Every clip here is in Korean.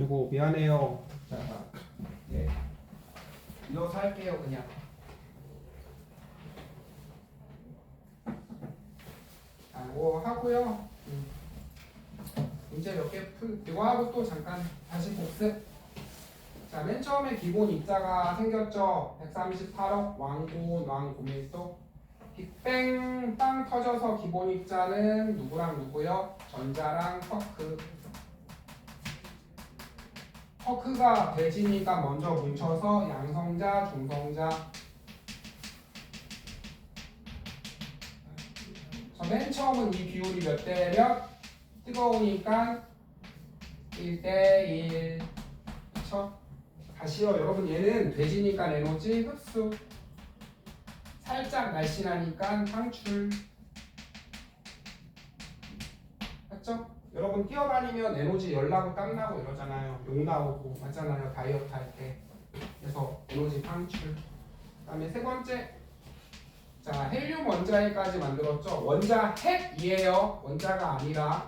그리고 미안해요. 자, 예. 이어서 할게요, 그냥. 뭐 하고요. 문제 몇 개 이거 하고 또 잠깐 다시 복습. 자, 맨 처음에 기본 입자가 생겼죠. 138억 왕고 왕고밀도. 빅뱅 빵 터져서 기본 입자는 누구랑 누구요? 전자랑 쿼크. 쿼크가 대지니까 먼저 뭉쳐서 양성자, 중성자. 맨 처음은 이 비율이 몇 대 몇? 뜨거우니까 1대1. 그쵸? 다시요. 여러분 얘는 돼지니까 에너지 흡수. 살짝 날씬하니까 방출. 맞죠? 여러분 뛰어다니면 에너지 열 나고 땀 나고 이러잖아요. 욕 나오고 맞잖아요. 다이어트 할 때. 그래서 에너지 방출. 그다음에 세 번째. 자, 헬륨 원자핵까지 만들었죠. 원자 핵이에요. 원자가 아니라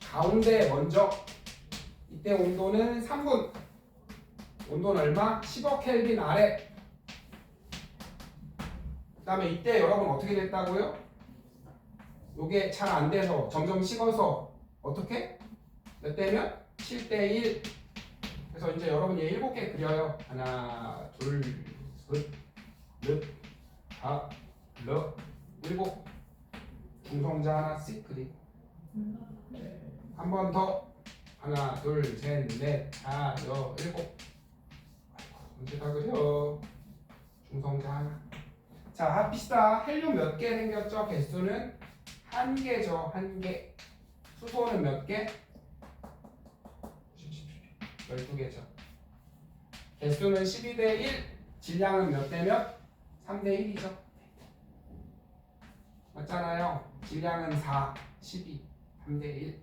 가운데 먼저. 이때 온도는 3분. 온도는 얼마? 10억 켈빈 아래. 그 다음에 이때 여러분 어떻게 됐다고요? 요게 잘 안 돼서 점점 식어서 어떻게? 몇 대면? 7대1. 그래서 이제 여러분 얘 7개 그려요. 하나, 둘, 셋, 넷, 다, 러, 7. 중성자 하나씩 그리고 한 번 더. 하나, 둘, 셋, 넷, 다, 여, 7. 언제 다 그려? 중성자 하나. 자, 합시다. 헬륨 몇 개 생겼죠? 개수는 1개죠. 1개. 수소는 몇 개? 12개죠. 개수는 12대1. 질량은 몇 대 몇? 3대1이죠. 맞잖아요. 질량은 4, 12, 3대1.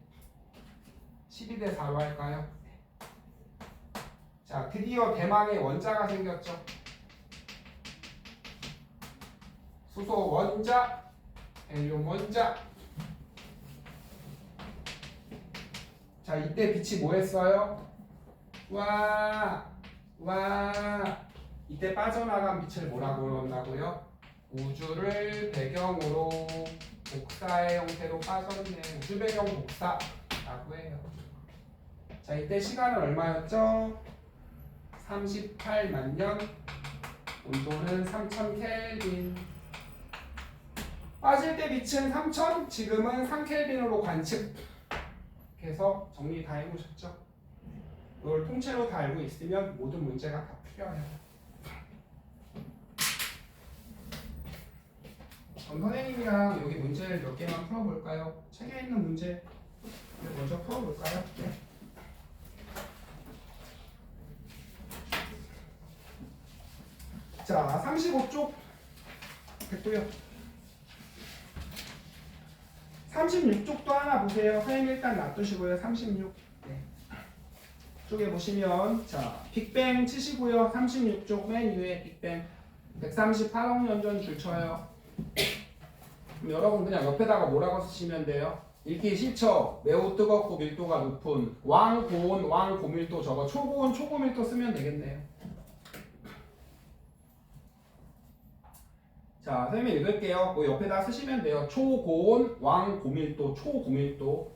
12대4로 할까요? 자, 드디어 대망의 원자가 생겼죠. 수소 원자, 헬륨 원자. 자, 이때 빛이 뭐 했어요? 와. 이때 빠져나간 빛을 뭐라고 그런다고요? 우주를 배경으로 복사의 형태로 빠졌네. 우주 배경 복사라고 해요. 자, 이때 시간은 얼마였죠? 38만 년. 온도는 3000 켈빈. 빠질 때 빛은 3000, 지금은 3켈빈으로 관측해서 정리 다 해보셨죠? 이걸 통째로 다 알고 있으면 모든 문제가 다 풀려요. 전 선생님이랑 여기 문제를 몇 개만 풀어볼까요? 책에 있는 문제 먼저 풀어볼까요? 네. 자, 35쪽 됐고요. 36쪽도 하나 보세요. 선생님 일단 놔두시고요. 36. 네. 쪽에 보시면 자, 빅뱅 치시고요. 36쪽 맨 위에 빅뱅 138억 년 전 줄 쳐요. 그럼 여러분 그냥 옆에다가 뭐라고 쓰시면 돼요? 읽기 싫죠? 매우 뜨겁고 밀도가 높은 왕고온 왕고밀도 저거 초고온 초고밀도 쓰면 되겠네요. 자, 선생님이 읽을게요. 그 옆에다 쓰시면 돼요. 초고온 왕고밀도 초고밀도.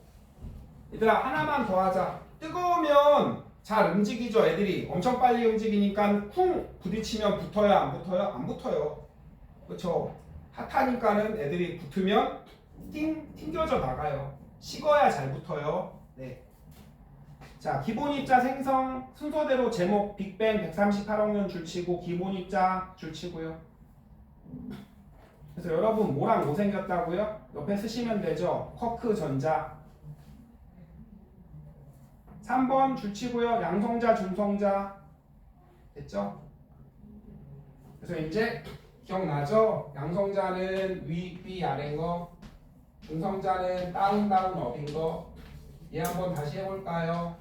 얘들아 하나만 더 하자. 뜨거우면 잘 움직이죠. 애들이 엄청 빨리 움직이니까 쿵 부딪히면 붙어요 안 붙어요? 안 붙어요. 그렇죠? 핫하니까는 애들이 붙으면 튕겨져 나가요. 식어야 잘 붙어요. 네. 자, 기본 입자 생성 순서대로 제목 빅뱅 138억 년 줄치고 기본 입자 줄치고요. 그래서 여러분 뭐랑 뭐 생겼다고요? 옆에 쓰시면 되죠. 쿼크 전자. 3번 줄치고요. 양성자 중성자. 됐죠? 그래서 이제 기억나죠? 양성자는 위 아래인 거, 중성자는 다운 업인 거. 얘 한번 다시 해볼까요?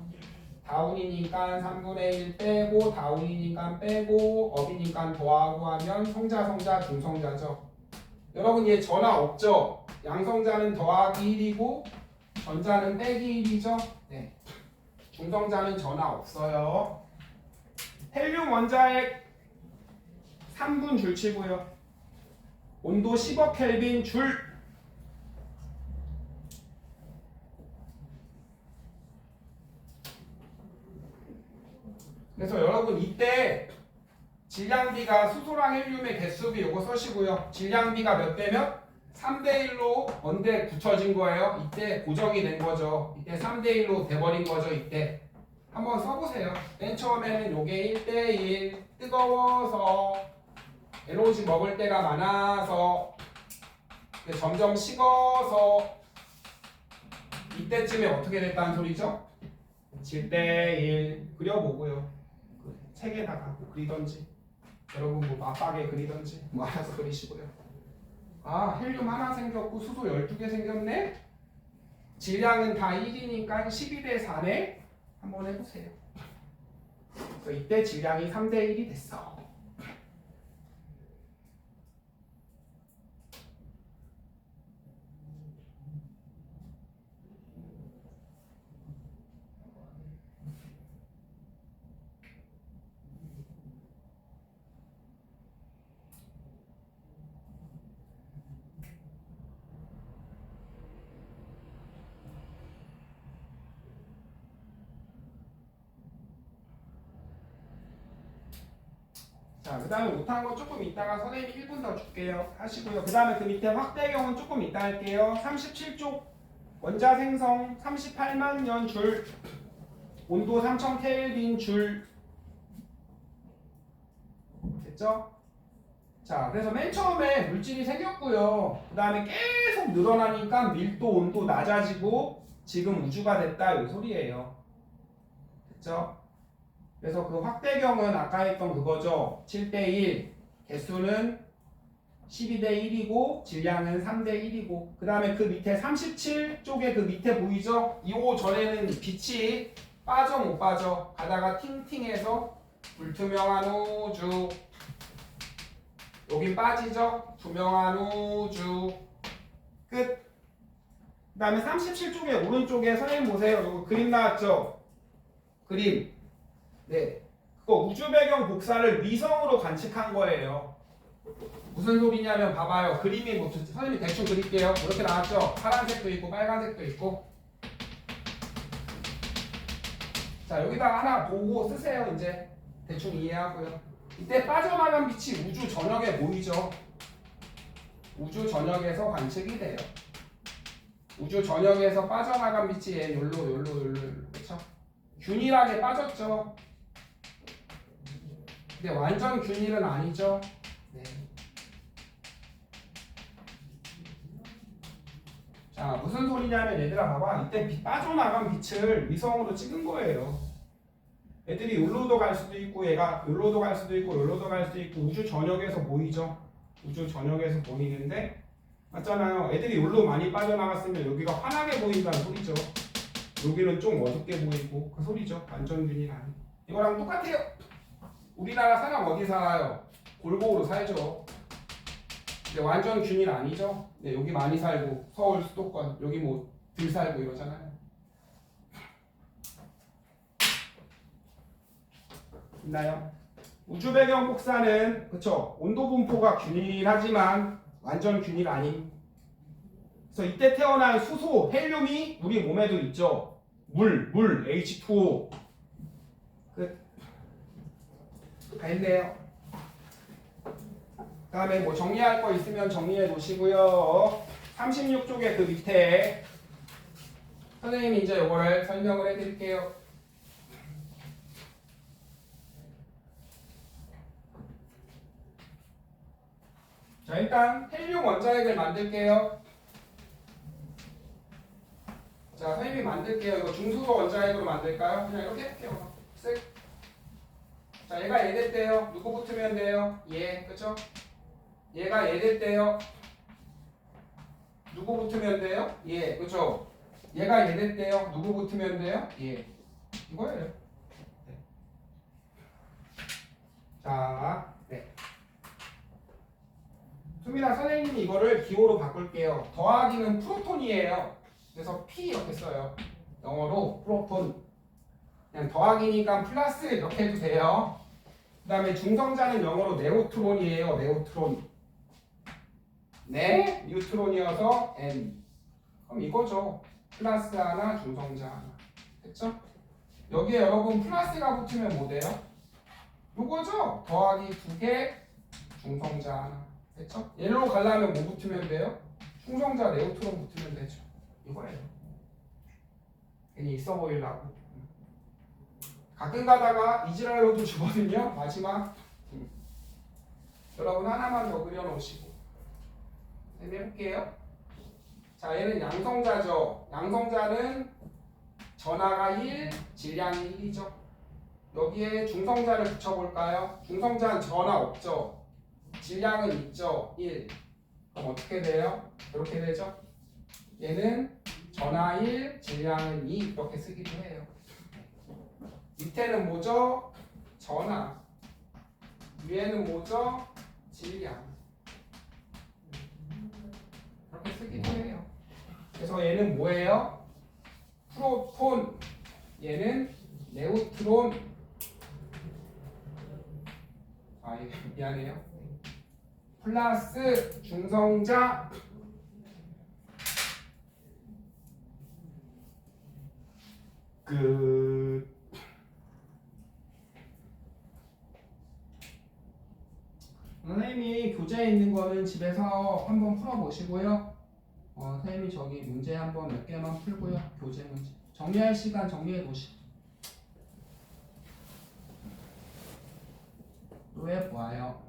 다운이니까 3분의 1 빼고 다운이니까 빼고 업이니까 더하고 하면 성자 중성자죠. 여러분 얘 전화 없죠? 양성자는 더하기 1이고 전자는 빼기 1이죠? 네. 중성자는 전화 없어요. 헬륨 원자핵 3분 줄 치고요. 온도 10억 켈빈 줄. 그래서 여러분 이때 질량비가 수소랑 헬륨의 개수비 요거 써시고요. 질량비가 몇 대 몇? 3대 1로 언제 붙여진 거예요? 이때 고정이 된 거죠. 이때 3대 1로 돼버린 거죠. 이때 한번 써보세요. 맨 처음에는 요게 1대 1 뜨거워서 에너지 먹을 때가 많아서 점점 식어서 이때쯤에 어떻게 됐다는 소리죠? 7대 1 그려보고요. 책에다가 그리던지 여러분 뭐 맞박에 그리던지 뭐 알아서 그리시고요. 아 헬륨 하나 생겼고 수소 12개 생겼네? 질량은 다 1이니까 12대 4네? 한번 해보세요. 그래서 이때 질량이 3대 1이 됐어. 자, 그 다음에 못한 거 조금 이따가 선생님이 1분 더 줄게요. 하시고요. 그 다음에 그 밑에 확대경은 조금 이따 할게요. 37쪽 원자 생성 38만 년 줄, 온도 3000 켈빈 줄. 됐죠? 자, 그래서 맨 처음에 물질이 생겼고요. 그 다음에 계속 늘어나니까 밀도, 온도 낮아지고 지금 우주가 됐다 이 소리예요. 됐죠? 그래서 그 확대경은 아까 했던 그거죠. 7대 1, 개수는 12대 1이고 질량은 3대 1이고 그 다음에 그 밑에 37쪽에 그 밑에 보이죠? 이 전에는 빛이 빠져 못 빠져 가다가 팅팅해서 불투명한 우주 여긴 빠지죠? 투명한 우주 끝. 그 다음에 37쪽에 오른쪽에 선생님 보세요. 여기 그림 나왔죠? 그림. 네, 그거 우주 배경 복사를 위성으로 관측한 거예요. 무슨 소리냐면 봐봐요. 그림이 뭐 선생님이 대충 그릴게요. 이렇게 나왔죠? 파란색도 있고 빨간색도 있고. 자, 여기다가 하나 보고 쓰세요. 이제 대충 이해하고요. 이때 빠져나간 빛이 우주 전역에 보이죠? 우주 전역에서 관측이 돼요. 우주 전역에서 빠져나간 빛이 얘 요로 그렇죠? 균일하게 빠졌죠? 근데 완전 균일은 아니죠? 네. 자, 무슨 소리냐면 얘들아 봐봐. 이때 빠져나간 빛을 위성으로 찍은 거예요. 애들이 요로도 갈 수도 있고 얘가 요로도 갈 수도 있고 요로도 갈 수도 있고 우주 전역에서 보이죠? 우주 전역에서 보이는데 맞잖아요. 애들이 요로 많이 빠져나갔으면 여기가 환하게 보인다는 소리죠. 여기는 좀 어둡게 보이고 그 소리죠. 완전 균일 아니. 이거랑 똑같아요. 우리나라 사람 어디 살아요? 골고루 살죠. 근데 완전 균일 아니죠? 네, 여기 많이 살고 서울 수도권 여기 뭐 덜 살고 이러잖아요. 있나요? 우주 배경 복사는 그쵸? 온도 분포가 균일하지만 완전 균일 아님. 그래서 이때 태어난 수소, 헬륨이 우리 몸에도 있죠. 물, H2O. 끝. 다 했네요. 그 다음에 뭐 정리할 거 있으면 정리해 놓으시고요. 36쪽에 그 밑에 선생님이 이제 이거를 설명을 해드릴게요. 자, 일단 헬륨 원자핵을 만들게요. 자, 선생님이 만들게요. 이거 중수소 원자핵으로 만들까요? 그냥 이렇게 할게요. 쓱. 자, 얘가 얘 됐대요. 누구 붙으면 돼요? 얘, 그쵸? 얘가 얘 됐대요. 누구 붙으면 돼요? 얘, 그쵸? 얘가 얘 됐대요. 누구 붙으면 돼요? 얘. 이거예요. 네. 자, 네. 수민아, 선생님이 이거를 기호로 바꿀게요. 더하기는 프로톤이에요. 그래서 P 이렇게 써요. 영어로 프로톤. 그냥 더하기니까 플러스 이렇게 해도 돼요. 그 다음에 중성자는 영어로 네우트론이에요. 네우트론. 네, 뉴트론이어서 N. 그럼 이거죠. 플러스 하나, 중성자 하나. 됐죠? 여기에 여러분 플러스가 붙으면 뭐 돼요? 요거죠. 더하기 2개, 중성자 하나. 됐죠? 얘로 가려면 뭐 붙으면 돼요? 충성자 네우트론 붙으면 되죠. 이거예요. 괜히 있어 보이려고. 가끔 가다가 이지랄로도 주거든요. 마지막. 여러분 하나만 더 그려놓으시고 해볼게요. 자, 얘는 양성자죠. 양성자는 전하가 1, 질량이 1이죠. 여기에 중성자를 붙여볼까요? 중성자는 전하 없죠. 질량은 있죠. 1. 그럼 어떻게 돼요? 이렇게 되죠. 얘는 전하 1, 질량은 2 이렇게 쓰기도 해요. 밑에는 뭐죠? 전하. 위에는 뭐죠? 질량. 이렇게 쓰기도 해요. 그래서 얘는 뭐예요? 프로톤. 얘는 네우트론. 아, 미안해요. 플러스 중성자. 선생님이 교재에 있는 거는 집에서 한번 풀어보시고요. 선생님이 저기 문제 한번 몇 개만 풀고요. 교재 문제. 정리할 시간 정리해 놓으시고. 또 해보아요.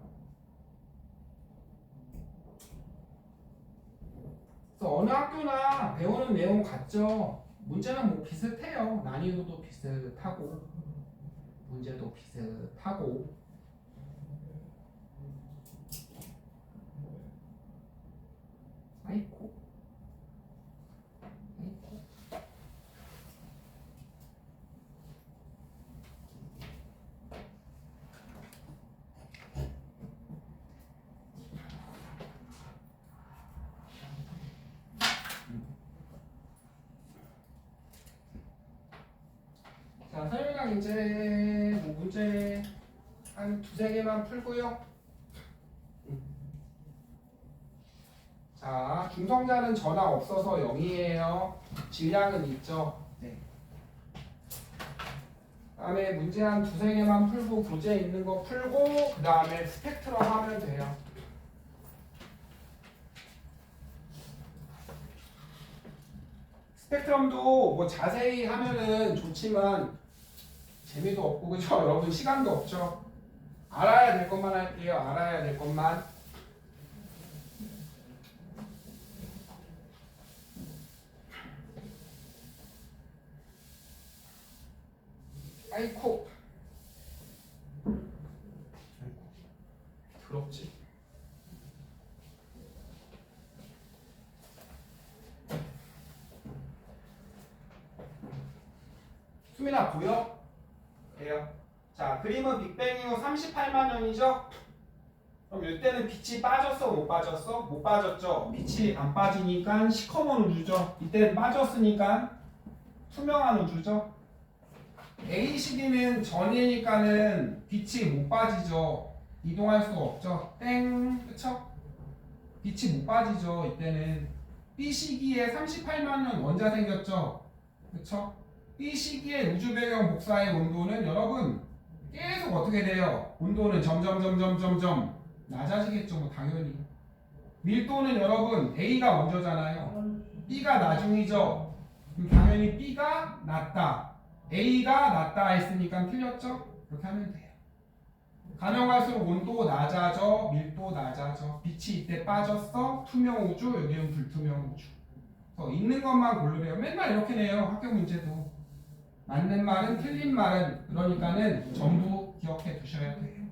그래서 어느 학교나 배우는 내용 같죠? 문제는 뭐 비슷해요. 난이도도 비슷하고 문제도 비슷하고. 아이고. 자, 설명 이제 뭐 문제 한 두세 개만 풀고요. 자, 중성자는 전하 없어서 0이에요. 질량은 있죠. 네. 다음에 문제 한 두세 개만 풀고 교재에 있는 거 풀고 그 다음에 스펙트럼 하면 돼요. 스펙트럼도 뭐 자세히 하면은 좋지만 재미도 없고 그죠? 여러분 시간도 없죠. 알아야 될 것만 할게요. 알아야 될 것만. 아이코. 더럽지. 수민아 보여? 돼요. 자, 그림은 빅뱅 이후 38만 년이죠? 그럼 이때는 빛이 빠졌어? 못 빠졌어? 못 빠졌죠? 빛이 안 빠지니까 시커먼 우주죠? 이때 빠졌으니까 투명한 우주죠? A 시기는 전이니까는 빛이 못 빠지죠? 이동할 수가 없죠? 땡! 그쵸? 빛이 못 빠지죠? 이때는 B 시기에 38만 년 원자 생겼죠? 그쵸? B 시기의 우주 배경 복사의 온도는 여러분 계속 어떻게 돼요? 온도는 점점 낮아지겠죠. 뭐 당연히. 밀도는 여러분 A가 먼저잖아요. B가 나중이죠. 그럼 당연히 B가 낮다. A가 낮다 했으니까 틀렸죠? 그렇게 하면 돼요. 가면 갈수록 온도 낮아져, 밀도 낮아져. 빛이 이때 빠졌어. 투명 우주, 여기는 불투명 우주. 그래서 있는 것만 고르래요. 맨날 이렇게 내요. 학교 문제도. 맞는 말은 틀린 말은 그러니까는 전부 기억해 두셔야 돼요.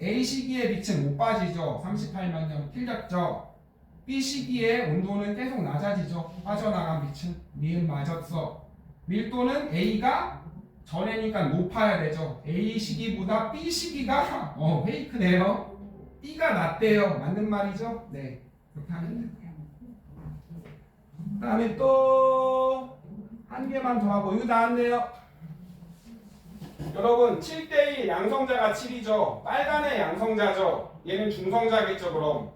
A 시기에 빛은 못 빠지죠. 38만 년 틀렸죠. B 시기에 온도는 계속 낮아지죠. 빠져나간 빛은 니은 맞았어. 밀도는 A가 전에니까 높아야 되죠. A 시기보다 B 시기가 페이크네요. B가 낮대요. 맞는 말이죠. 네, 그렇게 하면 돼요. 그 다음에 또 한 개만 더 하고 이거 나왔네요. 여러분 7대1 양성자가 7이죠. 빨간의 양성자죠. 얘는 중성자겠죠. 그럼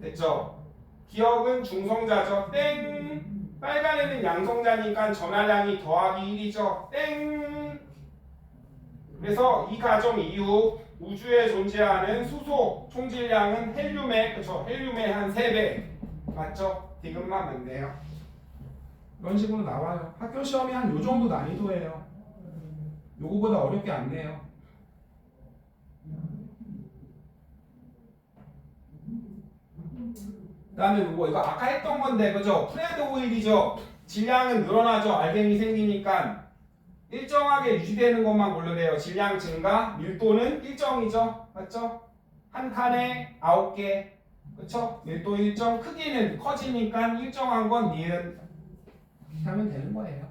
됐죠? 기억은 중성자죠. 땡. 빨간에는 양성자니까 전하량이 더하기 1이죠. 땡. 그래서 이 과정 이후 우주에 존재하는 수소 총질량은 헬륨의 그쵸? 헬륨의 한 3배 맞죠? 디귿만 맞네요. 이런 식으로 나와요. 학교 시험이 한 요 정도 난이도예요. 요거보다 어렵게 안 내요. 그 다음에 요거 이거 아까 했던 건데 그죠? 프레드 오일이죠. 질량은 늘어나죠. 알갱이 생기니까 일정하게 유지되는 것만 고르래요. 질량 증가, 밀도는 일정이죠. 맞죠? 한 칸에 9개 그쵸? 밀도 일정, 크기는 커지니까 일정한 건 니은 이렇게 하면 되는 거예요.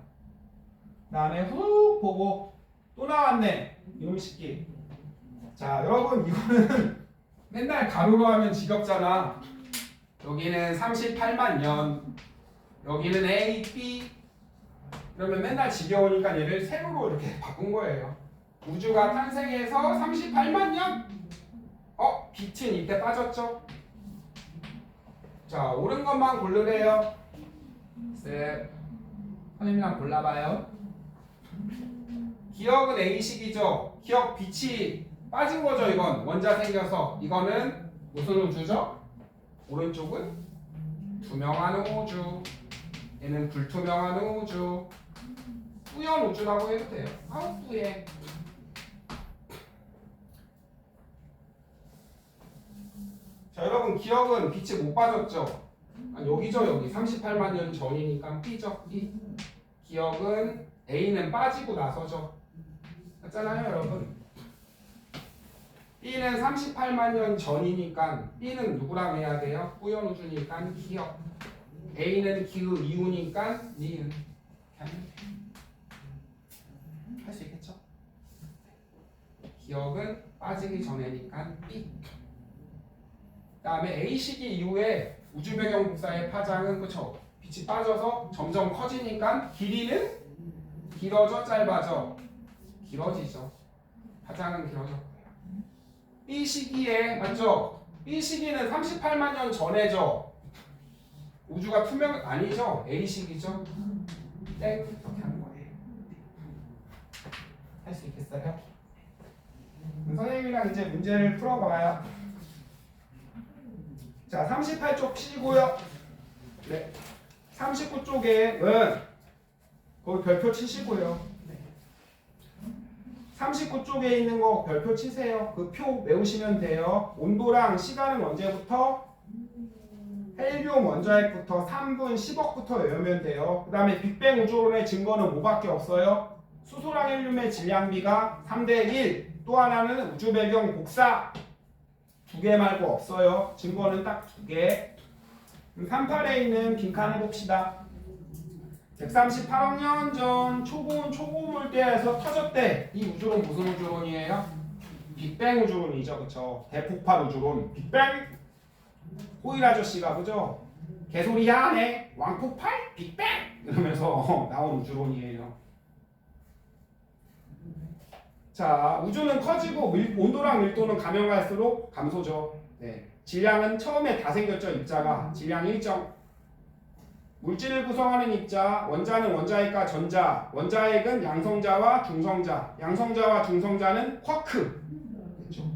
그 다음에 훅 보고 또 나왔네. 이놈 식기. 자 여러분 이거는 맨날 가로로 하면 지겹잖아. 여기는 38만 년, 여기는 A, B. 그러면 맨날 지겨우니까 얘를 세로로 이렇게 바꾼 거예요. 우주가 탄생해서 38만 년. 빛은 이때 빠졌죠. 자 옳은 것만 고르래요. 셋. 선생님이랑 골라봐요. 기억은 A식이죠. 기억 빛이 빠진 거죠. 이건 원자 생겨서. 이거는 무슨 우주죠? 오른쪽은 투명한 우주. 얘는 불투명한 우주. 뿌연 우주라고 해도 돼요. 뿌예. 자 여러분 기억은 빛이 못 빠졌죠. 여기죠. 여기 38만 년 전이니까 B죠. B. 기억은 A는 빠지고 나서죠. 맞잖아요 여러분. B는 38만 년 전이니까 B는 누구랑 해야 돼요? 뿌연 우주니까 기억. A는 기후 이후니까 니은. 할 수 있겠죠? 기억은 빠지기 전에니까 B. 그 다음에 A시기 이후에 우주 배경 복사의 파장은 그쵸? 빛이 빠져서 점점 커지니까 길이는 길어져 짧아져? 길어지죠. 파장은 길어졌고요. B 시기에 맞죠? B 시기는 38만 년 전에죠. 우주가 투명 아니죠? A 시기죠. 땡 이렇게 하는 거예요. 할 수 있겠어요? 선생님이랑 이제 문제를 풀어봐요. 자 38쪽 치고요. 네. 39쪽에는 거기 별표 치시고요. 39쪽에 있는 거 별표 치세요. 그 표 외우시면 돼요. 온도랑 시간은 언제부터? 헬륨 원자핵부터 3분 10억부터 외우면 돼요. 그 다음에 빅뱅 우주론의 증거는 뭐밖에 없어요? 수소랑 헬륨의 질량비가 3대1. 또 하나는 우주 배경 복사. 2개 말고 없어요. 증거는 딱 2개. 38에 있는 빈칸 해봅시다. 138억 년 전 초고물대에서 터졌대. 이 우주론 무슨 우주론이에요? 빅뱅 우주론이죠. 그쵸? 대폭발 우주론. 빅뱅! 호일 아저씨가 그죠? 개소리 하네. 왕폭발? 빅뱅! 이러면서 나온 우주론이에요. 자, 우주는 커지고 온도랑 밀도는 가면 갈수록 감소죠. 네. 질량은 처음에 다 생겼죠. 입자가. 질량 일정. 물질을 구성하는 입자, 원자는 원자핵과 전자, 원자핵은 양성자와 중성자, 양성자와 중성자는 쿼크. 그렇죠?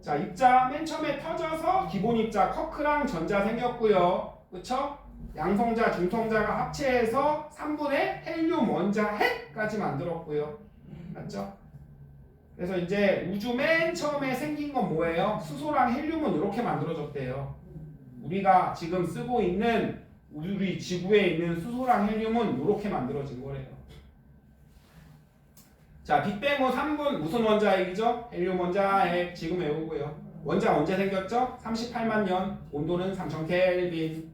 자, 입자 맨 처음에 터져서 기본 입자 쿼크랑 전자 생겼고요. 그렇죠? 양성자, 중성자가 합체해서 3분의 헬륨 원자핵까지 만들었고요. 맞죠? 그래서 이제 우주 맨 처음에 생긴 건 뭐예요? 수소랑 헬륨은 이렇게 만들어졌대요. 우리가 지금 쓰고 있는 우리 지구에 있는 수소랑 헬륨은 이렇게 만들어진 거래요. 자, 빅뱅 후 3분 무슨 원자핵이죠? 헬륨 원자핵 지금 외우고요. 원자 언제 생겼죠? 38만 년. 온도는 3000 켈빈.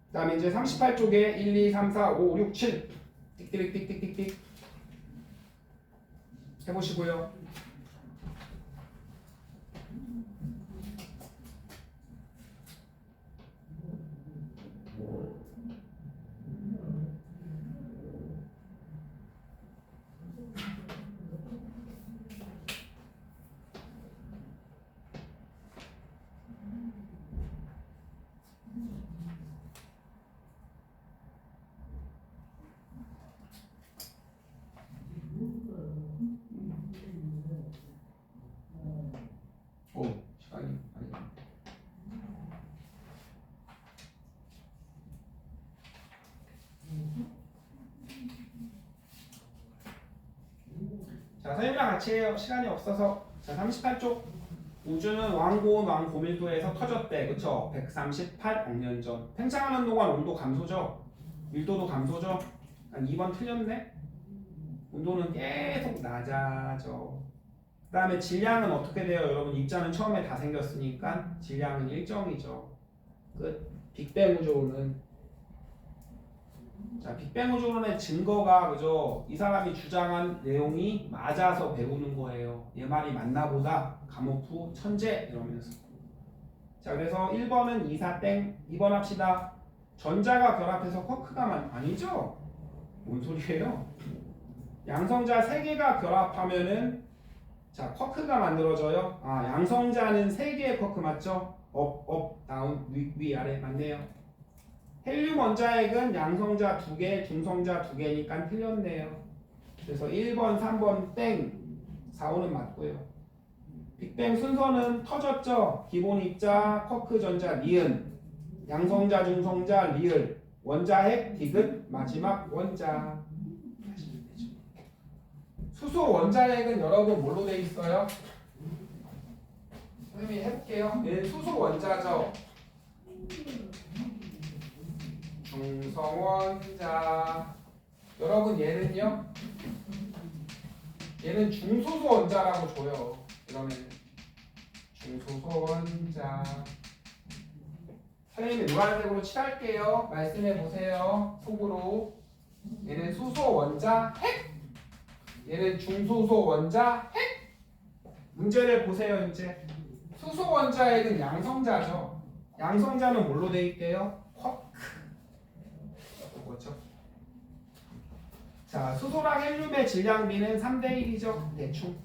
그 다음에 이제 38쪽에 1, 2, 3, 4, 5, 6, 7 띡띡띡띡띡띡 해보시고요. 자, 선생님이랑 같이 해요. 시간이 없어서. 자, 38쪽. 우주는 왕고온 왕고밀도에서 터졌대. 그쵸? 138억 년 전. 팽창하는 동안 온도 감소죠? 밀도도 감소죠? 한 2번 틀렸네? 온도는 계속 낮아져. 그 다음에 질량은 어떻게 돼요? 여러분 입자는 처음에 다 생겼으니까 질량은 일정이죠. 끝. 빅뱅 우주론은. 자, 빅뱅 우주론의 증거가 그죠? 이 사람이 주장한 내용이 맞아서 배우는 거예요. 얘 말이 맞나 보다. 가모프 천재 이러면서. 자, 그래서 1번은 이사땡. 2번 합시다. 전자가 결합해서 쿼크가 아니죠? 뭔 소리예요? 양성자 3개가 결합하면은 자, 쿼크가 만들어져요. 아, 양성자는 3개의 쿼크 맞죠? 업, 다운, 위, 아래 맞네요. 헬륨 원자핵은 양성자 2개, 중성자 2개니까 틀렸네요. 그래서 1번, 3번 땡, 4, 5는 맞고요. 빅뱅 순서는 터졌죠? 기본 입자, 쿼크 전자, 니은, 양성자, 중성자, 리을, 원자핵, 디귿, 마지막 원자. 수소 원자핵은 여러분 뭘로 돼 있어요? 선생님이 해볼게요. 얘는 수소 원자죠. 중성원자. 여러분 얘는요? 얘는 중소소 원자라고 줘요. 이러면 중소소 원자. 선생님이 노란색으로 칠할게요. 말씀해 보세요. 속으로. 얘는 수소 원자 핵. 얘는 중소소 원자 핵. 문제를 보세요. 이제 수소 원자핵은 양성자죠. 양성자는 뭘로 돼 있게요? 쿼크. 그렇죠. 자, 수소랑 헬륨의 질량비는 3대1이죠. 대충.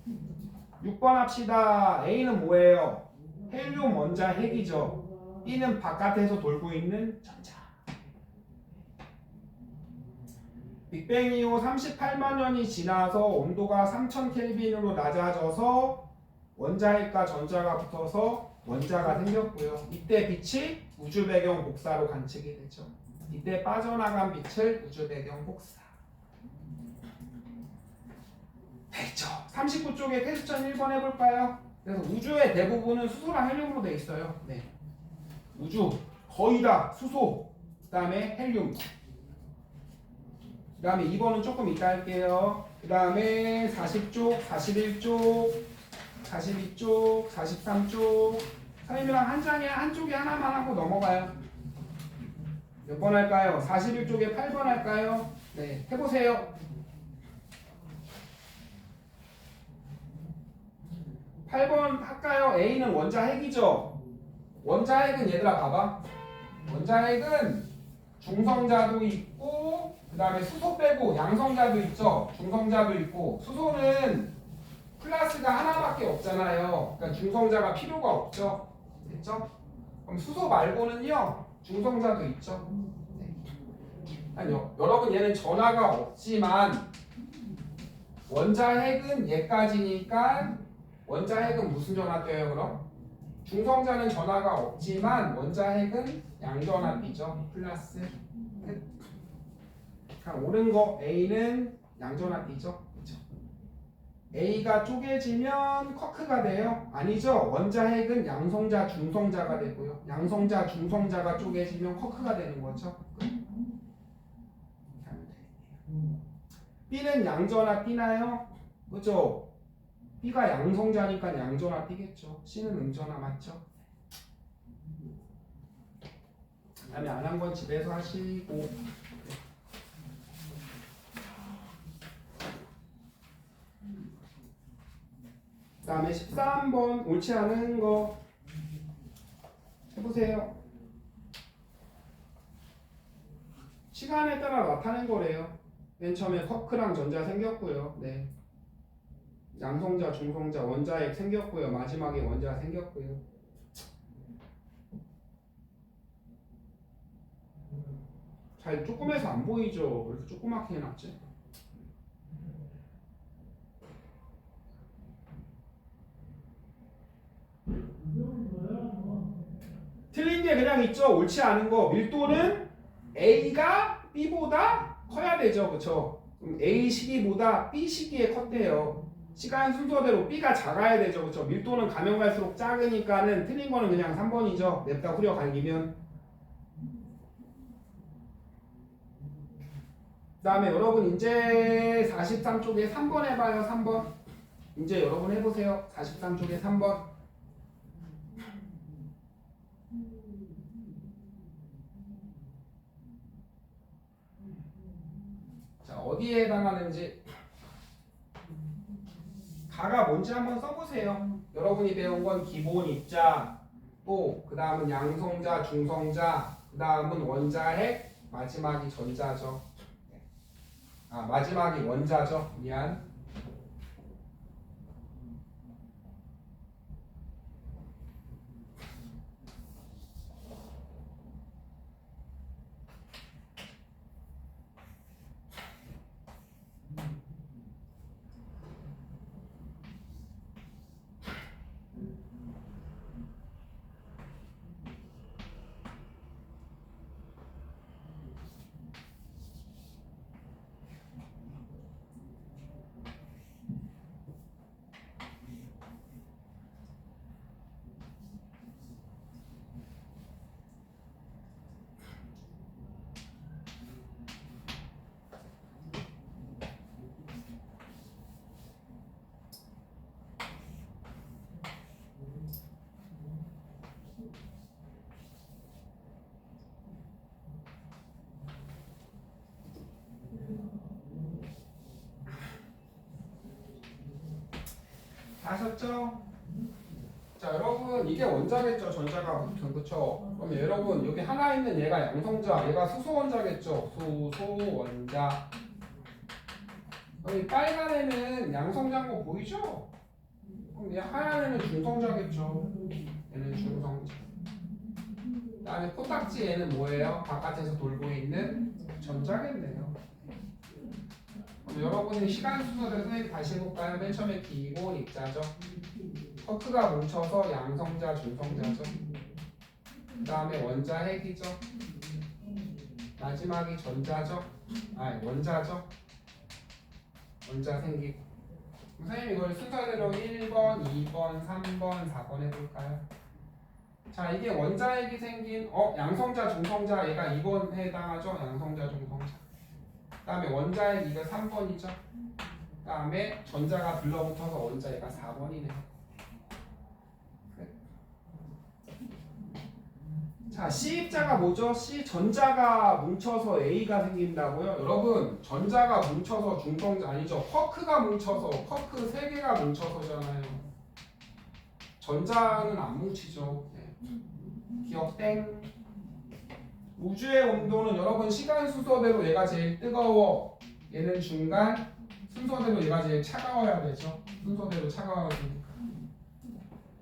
6번 합시다. A는 뭐예요? 헬륨 원자 핵이죠. B는 바깥에서 돌고 있는 전자. 빅뱅 이후 38만 년이 지나서 온도가 3000켈빈으로 낮아져서 원자핵과 전자가 붙어서 원자가 생겼고요. 이때 빛이 우주 배경 복사로 관측이 되죠. 이때 빠져나간 빛을 우주 배경 복사. 됐죠. 39쪽에 퀘스천 1번 해볼까요? 그래서 우주의 대부분은 수소랑 헬륨으로 돼 있어요. 네. 우주 거의 다 수소, 그 다음에 헬륨. 그 다음에 2번은 조금 이따 할게요. 그 다음에 40쪽, 41쪽, 42쪽, 43쪽. 선생님이랑 한 장에 한쪽에 하나만 하고 넘어가요. 몇 번 할까요? 41쪽에 8번 할까요? 네, 해보세요. 8번 할까요? A는 원자핵이죠. 원자핵은 얘들아 봐봐. 원자핵은 중성자도 있고 그 다음에 수소 빼고 양성자도 있죠. 중성자도 있고 수소는 클래스가 하나밖에 없잖아요. 그러니까 중성자가 필요가 없죠. 됐죠? 그럼 수소 말고는요 중성자도 있죠. 네. 아니, 여러분 얘는 전하가 없지만 원자핵은 얘까지니까 원자핵은 무슨 전하 떼요 그럼? 중성자는 전하가 없지만 원자핵은 양전하 띄죠. 플러스 옳은 거 A는 양전하 띄죠. 그렇죠? A가 쪼개지면 쿼크가 돼요? 아니죠. 원자핵은 양성자, 중성자가 되고요. 양성자, 중성자가 쪼개지면 쿼크가 되는 거죠. B는 양전하 띄나요? 그죠? B가 양성자니까 양전하 띄겠죠. C는 음전하 맞죠? 그 다음에 안 한 건 집에서 하시고. 그 다음에 13번 옳지 않은 거 해보세요. 시간에 따라 나타낸 거래요. 맨 처음에 쿼크랑 전자 생겼고요. 네. 양성자, 중성자, 원자핵 생겼고요. 마지막에 원자 생겼고요. 잘 조그매서 안 보이죠? 왜 이렇게 조그맣게 해놨지? 틀린 게 그냥 있죠. 옳지 않은 거. 밀도는 A가 B보다 커야 되죠. 그쵸? 그럼 A 시기보다 B 시기에 컸대요. 시간 순서대로 B가 작아야 되죠. 그렇죠? 밀도는 가면 갈수록 작으니까는 틀린 거는 그냥 3번이죠. 냅다 후려 갈기면. 그 다음에 여러분 이제 43쪽에 3번 해봐요. 3번. 이제 여러분 해보세요. 43쪽에 3번. 자, 어디에 해당하는지 가가 뭔지 한번 써보세요. 여러분이 배운 건 기본 입자, 또 그 다음은 양성자, 중성자, 그 다음은 원자핵, 마지막이 전자죠. 아, 마지막이 원자죠. 미안. 아셨죠? 자, 여러분 이게 원자겠죠. 전자가 붙은, 그쵸? 그럼 여러분 여기 하나 있는 얘가 양성자, 얘가 수소원자겠죠. 수소원자. 여기 빨간 애는 양성자인 거 보이죠? 그럼 얘 하얀 애는 중성자겠죠. 얘는 중성자. 그 다음에 코딱지 얘는 뭐예요? 바깥에서 돌고 있는 전자겠네요. 그럼 여러분이 시간 순서대로 선생님 다시 해볼까요? 맨 처음에 기본 입자죠. 커크가 뭉쳐서 양성자, 중성자죠. 그 다음에 원자핵이죠. 마지막이 전자죠. 아, 원자죠. 원자 생기고. 선생님 이걸 순서대로 1번, 2번, 3번, 4번 해볼까요? 자, 이게 원자핵이 생긴 양성자, 중성자 얘가 2번에 해당하죠. 양성자, 중성자. 그 다음에 원자핵 이거 3번이죠. 그 다음에 전자가 들러붙어서 원자 얘가 4번이네요. 자, C입자가 뭐죠? C 전자가 뭉쳐서 A가 생긴다고요? 여러분, 전자가 뭉쳐서 중성자 아니죠? 쿼크가 뭉쳐서, 쿼크 3개가 뭉쳐서잖아요. 전자는 안 뭉치죠. 네. 기억 땡. 우주의 온도는 여러분 시간 순서대로 얘가 제일 뜨거워. 얘는 중간. 순서대로 얘가 제일 차가워야 되죠. 순서대로 차가워야 되니까.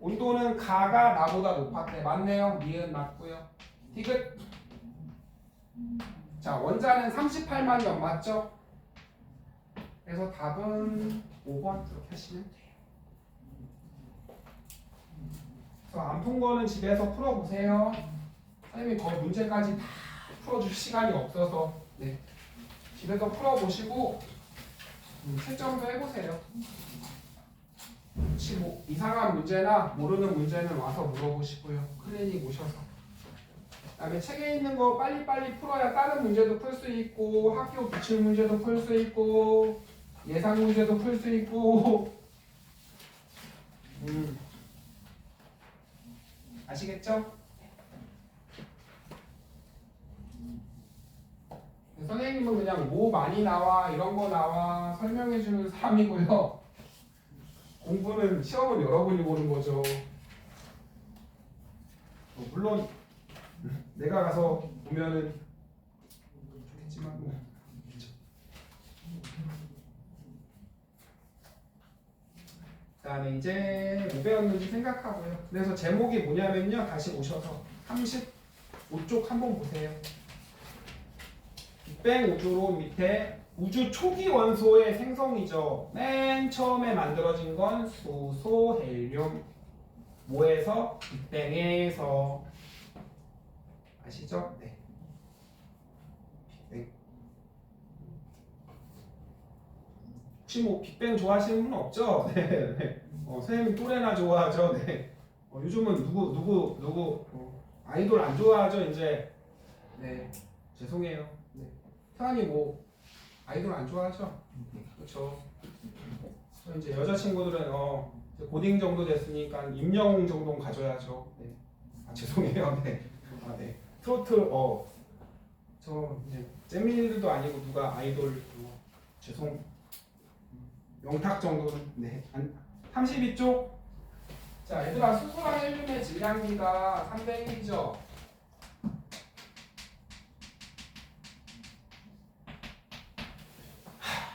온도는 가가 나보다 높았대. 맞네요. 니은 맞고요. 디귿. 자, 원자는 38만 년 맞죠? 그래서 답은 5번 이렇게 하시면 돼요. 그래서 안 푼 거는 집에서 풀어보세요. 선생님이 거의 문제까지 다 풀어줄 시간이 없어서 네. 집에서 풀어보시고 채점도 해보세요. 혹시 뭐 이상한 문제나 모르는 문제는 와서 물어보시고요. 클리닉 오셔서. 그다음에 책에 있는 거 빨리빨리 풀어야 다른 문제도 풀 수 있고 학교 기출 문제도 풀 수 있고 예상 문제도 풀 수 있고 아시겠죠? 선생님은 그냥 뭐 많이 나와 이런 거 나와 설명해 주는 사람이고요. 공부는 시험은 여러분이 보는 거죠. 물론 내가 가서 보면은 좋겠지만 뭐. 그다음에 이제 뭐 배웠는지 생각하고요. 그래서 제목이 뭐냐면요. 다시 오셔서 35쪽 한번 보세요. 빅뱅 우주론 밑에 우주 초기 원소의 생성이죠. 맨 처음에 만들어진 건 수소, 헬륨. 뭐에서? 빅뱅에서. 아시죠? 네. 빅뱅. 혹시 뭐 빅뱅 좋아하시는 분 없죠? 네. 네. 선생님 또래나 좋아하죠? 네. 요즘은 누구 아이돌 안 좋아하죠? 이제 네. 죄송해요. 네. 태환이 뭐 아이돌 안 좋아하죠? 그렇죠. 이제 여자친구들은 이제 고딩 정도 됐으니까 임영웅 정도는 가져야죠. 네. 죄송해요. 네. 네. 트로트 저 이제 잼민이들도 아니고 누가 아이돌 죄송. 영탁 정도는 네. 32쪽. 자, 얘들아 수소랑 헬륨의 질량비가 301이죠.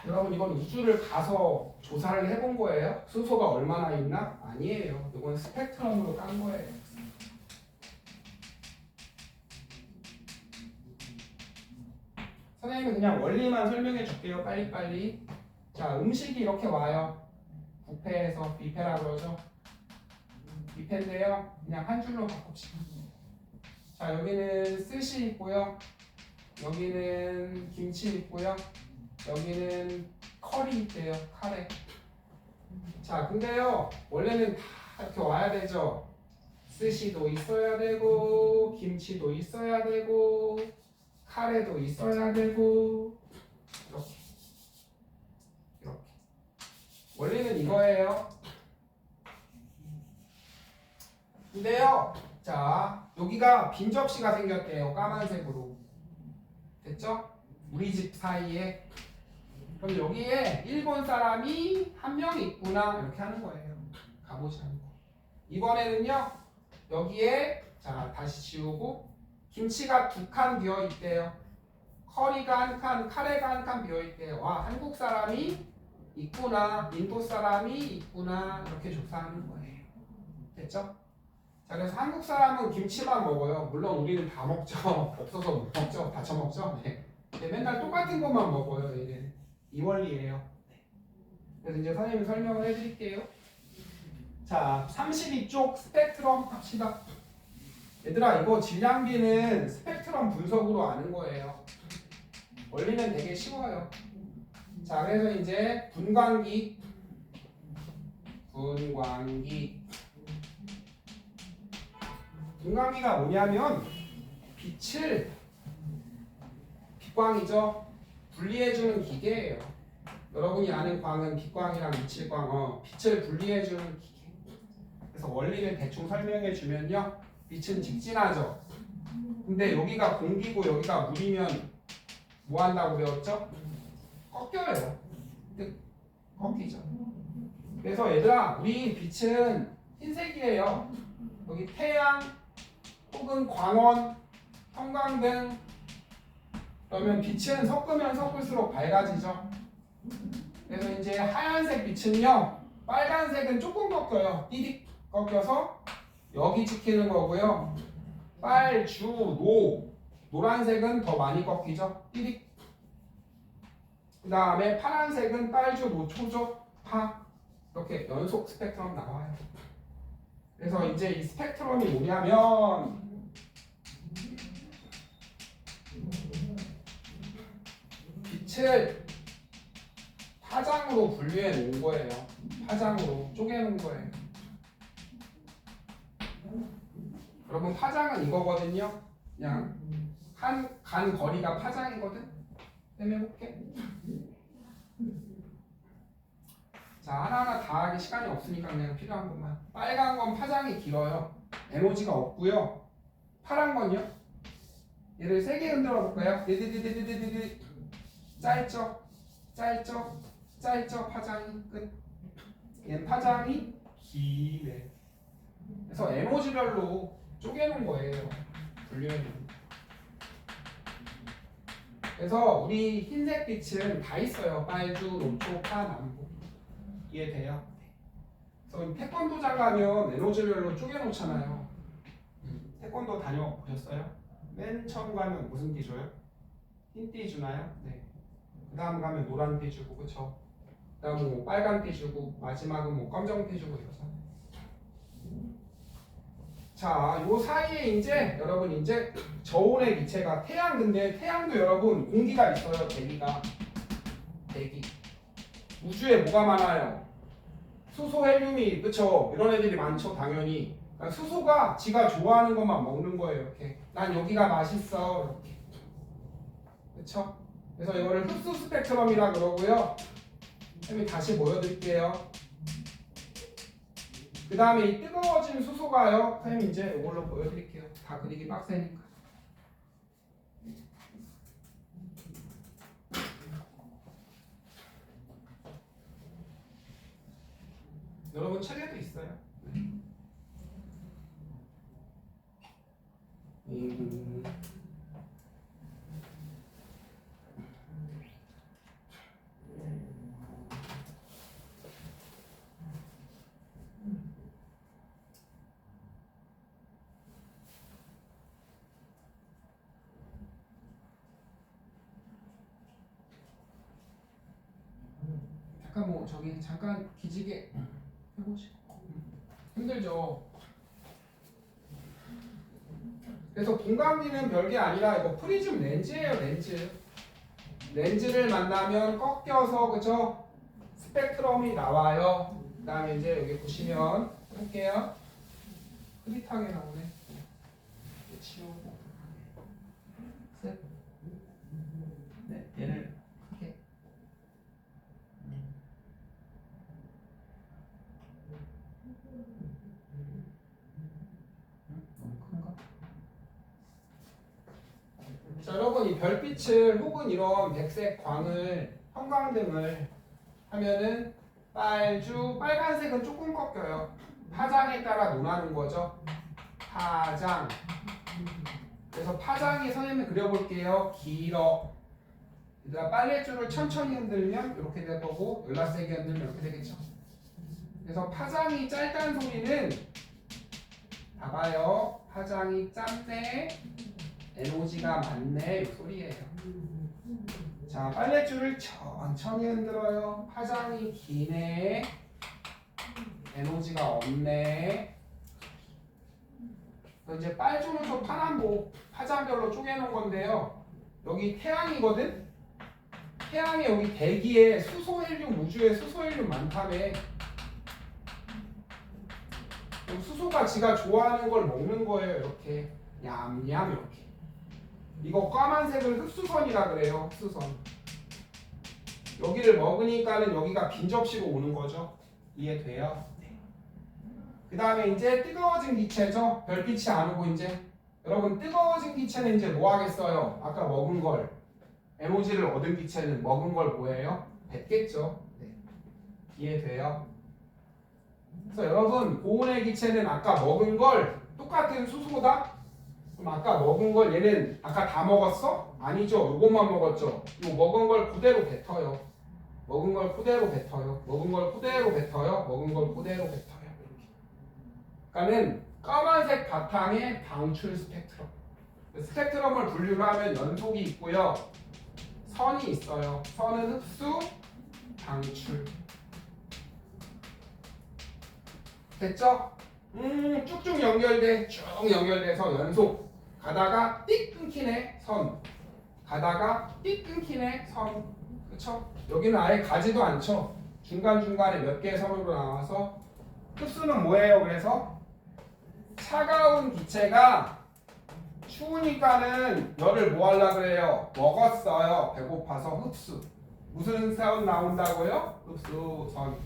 여러분 이건 우주를 가서 조사를 해본 거예요? 수소가 얼마나 있나? 아니에요. 이건 스펙트럼으로 깐 거예요. 선생님은 그냥 원리만 설명해 줄게요. 빨리빨리. 자, 음식이 이렇게 와요. 부패에서 비패라 그러죠. 비패인데요. 그냥 한 줄로 바꿉시다. 자, 여기는 스시 있고요. 여기는 김치 있고요. 여기는 커리 있대요. 카레. 자, 근데요. 원래는 다 이렇게 와야 되죠. 스시도 있어야 되고 김치도 있어야 되고 카레도 있어야 되고 이렇게 원리는 이거예요. 근데요, 자 여기가 빈 접시가 생겼대요. 까만색으로. 됐죠? 우리 집 사이에. 그럼 여기에 일본 사람이 한 명 있구나 이렇게 하는 거예요. 가보지 않고. 이번에는요, 여기에 자 다시 지우고 김치가 2칸 비어 있대요. 커리가 1칸, 카레가 1칸 비어 있대요. 와, 한국 사람이 있구나, 인도 사람이 있구나 이렇게 조사하는 거예요. 됐죠? 자, 그래서 한국 사람은 김치만 먹어요. 물론 우리는 다 먹죠. 없어서 못 먹죠. 다 처먹죠. 네. 맨날 똑같은 것만 먹어요. 얘는 이 원리예요. 그래서 이제 선생님이 설명을 해드릴게요. 자, 32쪽 스펙트럼 합시다. 얘들아, 이거 질량비는 스펙트럼 분석으로 아는 거예요. 원리는 되게 쉬워요. 자, 그래서 이제 분광기 분광기가 뭐냐면 빛광이죠. 분리해주는 기계예요. 여러분이 아는 광은 빛광이랑 미칠광, 빛을 분리해주는 기계. 그래서 원리를 대충 설명해주면요, 빛은 직진하죠. 근데 여기가 공기고 여기가 물이면 뭐 한다고 배웠죠? 꺾여요. 꺾이죠. 그래서 얘들아, 우리 빛은 흰색이에요. 여기 태양 혹은 광원, 형광등, 그러면 빛은 섞으면 섞을수록 밝아지죠. 그래서 이제 하얀색 빛은요, 빨간색은 조금 꺾여요. 띠딕 꺾여서 여기 찍히는 거고요. 노란색은 더 많이 꺾이죠. 띠딕. 그 다음에 파란색은 노초죠. 이렇게 연속 스펙트럼 나와요. 그래서 이제 이 스펙트럼이 뭐냐면 빛을 파장으로 분류해 놓은 거예요. 파장으로 쪼개 놓은 거예요. 여러분, 파장은 이거거든요. 그냥 간 거리가 파장이거든. 해볼게. 자, 하나하나 다 하기 시간이 없으니까 그냥 필요한 것만. 빨간 건 파장이 길어요. 에너지가 없고요. 파란 건요. 얘를 3개 흔들어 볼까요? 디디디디디디디. 짧죠? 파장이 끝. 얘는 파장이 기네. 그래서 에너지별로 쪼개놓은 거예요. 분류해놓은. 그래서 우리 흰색 빛은 다 있어요. 빨주, 노초, 파, 남부. 이해돼요? 그래서 태권도장 가면 에너지별로 쪼개놓잖아요. 태권도 다녀보셨어요? 맨 처음 가면 무슨 띠 줘요? 흰 띠 주나요? 네. 그 다음 가면 노란 띠 주고, 그쵸? 그 다음 뭐 빨간 띠 주고, 마지막은 뭐 검정 띠 주고 이러잖아요. 자, 요 사이에 이제 여러분 이제 저온의 기체가 근데 태양도 여러분 공기가 있어요. 대기. 우주에 뭐가 많아요? 수소, 헬륨이, 그쵸? 이런 애들이 많죠, 당연히. 그러니까 수소가 지가 좋아하는 것만 먹는 거예요, 이렇게. 난 여기가 맛있어, 이렇게. 그쵸? 그래서 이거를 흡수 스펙트럼이라 그러고요. 선생님이 다시 보여드릴게요. 그 다음에 이 뜨거워진 수소가요. 선생님 이제 이걸로 보여드릴게요. 다 그리기 빡세니까. 여러분 책에도 있어요. 잠깐 뭐 저기 잠깐 기지개 해보시고 힘들죠. 그래서 분광기는 별게 아니라 이거 프리즘 렌즈예요, 렌즈. 렌즈를 만나면 꺾여서 그죠? 스펙트럼이 나와요. 그다음에 이제 여기 보시면 할게요. 흐릿하게 나오네. 치우고 셋. 네, 얘를 크게. 너무 큰가? 자, 여러분 이 별빛을 혹은 이런 백색 광을 형광등을 하면은 빨간색은 조금 꺾여요. 파장에 따라 논하는 거죠. 파장. 그래서 파장이 선생님이 그려볼게요. 길어. 그러니까 빨랫줄을 천천히 흔들면 이렇게 될 거고 열나세게 흔들면 이렇게 되겠죠. 그래서 파장이 짧다는 소리는 봐봐요. 파장이 짧네. 에너지가 많네. 이 소리예요. 자, 빨랫줄을 천천히 흔들어요. 파장이 기네. 에너지가 없네. 이제 빨주는 좀 파남보 파장별로 쪼개놓은 건데요. 여기 태양이거든. 태양에 여기 대기에 수소, 헬륨, 우주에 수소, 헬륨 많다며. 수소가 지가 좋아하는 걸 먹는 거예요. 이렇게 얌얌 이렇게. 이거 까만색을 흡수선이라 그래요. 흡수선. 여기를 먹으니까는 여기가 빈 접시로 오는 거죠. 이해돼요? 네. 그 다음에 이제 뜨거워진 기체죠. 별빛이 안 오고 이제 여러분 뜨거워진 기체는 이제 뭐 하겠어요? 아까 먹은 걸 에너지를 얻은 기체는 먹은 걸 뭐예요? 뱉겠죠. 네. 이해돼요? 그래서 여러분 고온의 기체는 아까 먹은 걸 똑같은 수소다? 그럼 아까 먹은 걸 얘는 아까 다 먹었어? 아니죠. 요것만 먹었죠. 요 먹은 걸 그대로 뱉어요. 먹은 걸 그대로 뱉어요. 먹은 걸 그대로 뱉어요. 먹은 걸 그대로 뱉어요. 이렇게. 그러니까는 까만색 바탕에 방출 스펙트럼. 스펙트럼을 분류를 하면 연속이 있고요. 선이 있어요. 선은 흡수, 방출. 됐죠? 쭉쭉 연결돼. 쭉 연결돼서 연속. 가다가 띡 끊기네. 선. 가다가 띡 끊기네. 선. 그쵸? 여기는 아예 가지도 않죠. 중간중간에 몇 개의 선으로 나와서 흡수는 뭐예요? 그래서 차가운 기체가 추우니까는 열을 뭐 하려고 그래요? 먹었어요. 배고파서 흡수. 무슨 선 나온다고요? 흡수선.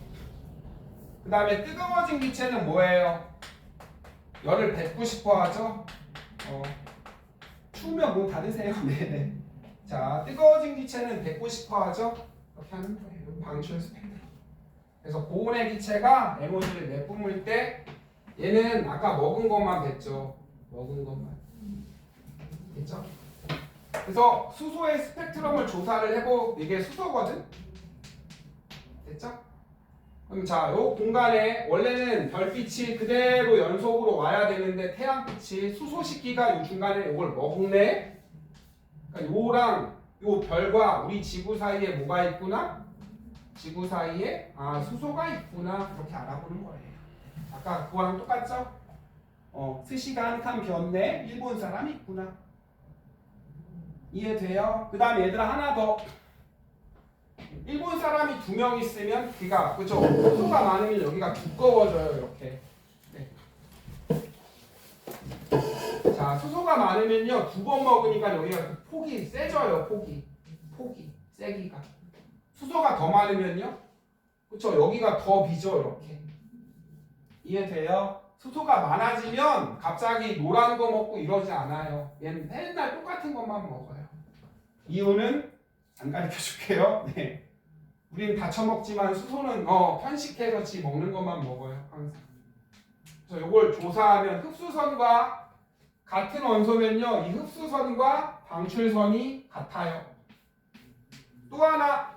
그 다음에 뜨거워진 기체는 뭐예요? 열을 뱉고 싶어 하죠? 추우면 뭐 다르세요? 네네. 자, 뜨거워진 기체는 뱉고 싶어 하죠? 이렇게 하는 거예요. 방출 스펙트럼. 그래서 고온의 기체가 에너지를 내뿜을 때 얘는 아까 먹은 것만 뱉죠. 먹은 것만. 됐죠? 그래서 수소의 스펙트럼을 조사를 해보, 이게 수소거든? 됐죠? 그럼 자, 요 공간에 원래는 별빛이 그대로 연속으로 와야 되는데 태양빛이 수소식기가 요 중간에 이걸 먹네? 그러니까 요랑 요 별과 우리 지구 사이에 뭐가 있구나? 지구 사이에 수소가 있구나. 이렇게 알아보는 거예요. 아까 그거랑 똑같죠? 스시가 한 칸 비었네. 일본 사람 있구나. 이해돼요? 그 다음에 얘들아 하나 더. 일본 사람이 2명 있으면 귀가 그죠? 수소가 많으면 여기가 두꺼워져요 이렇게. 네. 자 수소가 많으면요 2번 먹으니까 여기가 폭이 세져요. 폭이 세기가. 수소가 더 많으면요 그쵸 여기가 더 비죠 이렇게. 이해돼요? 수소가 많아지면 갑자기 노란 거 먹고 이러지 않아요. 얘는 맨날 똑같은 것만 먹어요. 이유는 안 가르쳐 줄게요. 네. 우리는 다 처먹지만 수소는 편식해서 지 먹는 것만 먹어요. 항상. 그래서 이걸 조사하면 흡수선과 같은 원소면요. 이 흡수선과 방출선이 같아요. 또 하나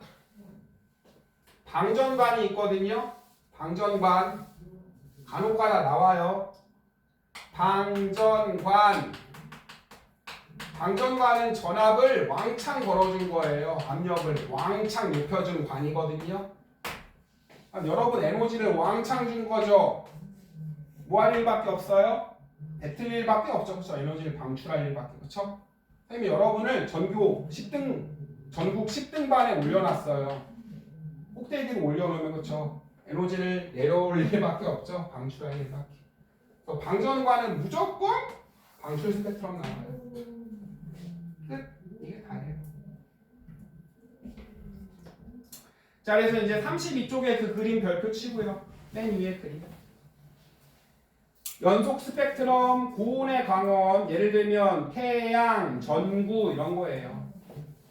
방전관이 있거든요. 방전관 간혹가다 나와요. 방전관은 전압을 왕창 걸어준 거예요. 압력을 왕창 높여준 관이거든요. 여러분 에너지를 왕창 준 거죠. 뭐 할 일밖에 없어요? 뱉을 일밖에 없죠. 그렇죠? 에너지를 방출할 일밖에. 그렇죠? 선생님이 여러분을 전국 10등반에 올려놨어요. 꼭대기로 올려놓으면 그렇죠? 에너지를 내려올 일밖에 없죠. 방출할 일밖에. 그래서 방전관은 무조건 방출 스펙트럼 나와요. 이게 다예요. 자, 그래서 이제 32쪽에 그 그림 별표 치고요. 맨 위에 그림. 연속 스펙트럼, 고온의 광원, 예를 들면 태양, 전구 이런 거예요.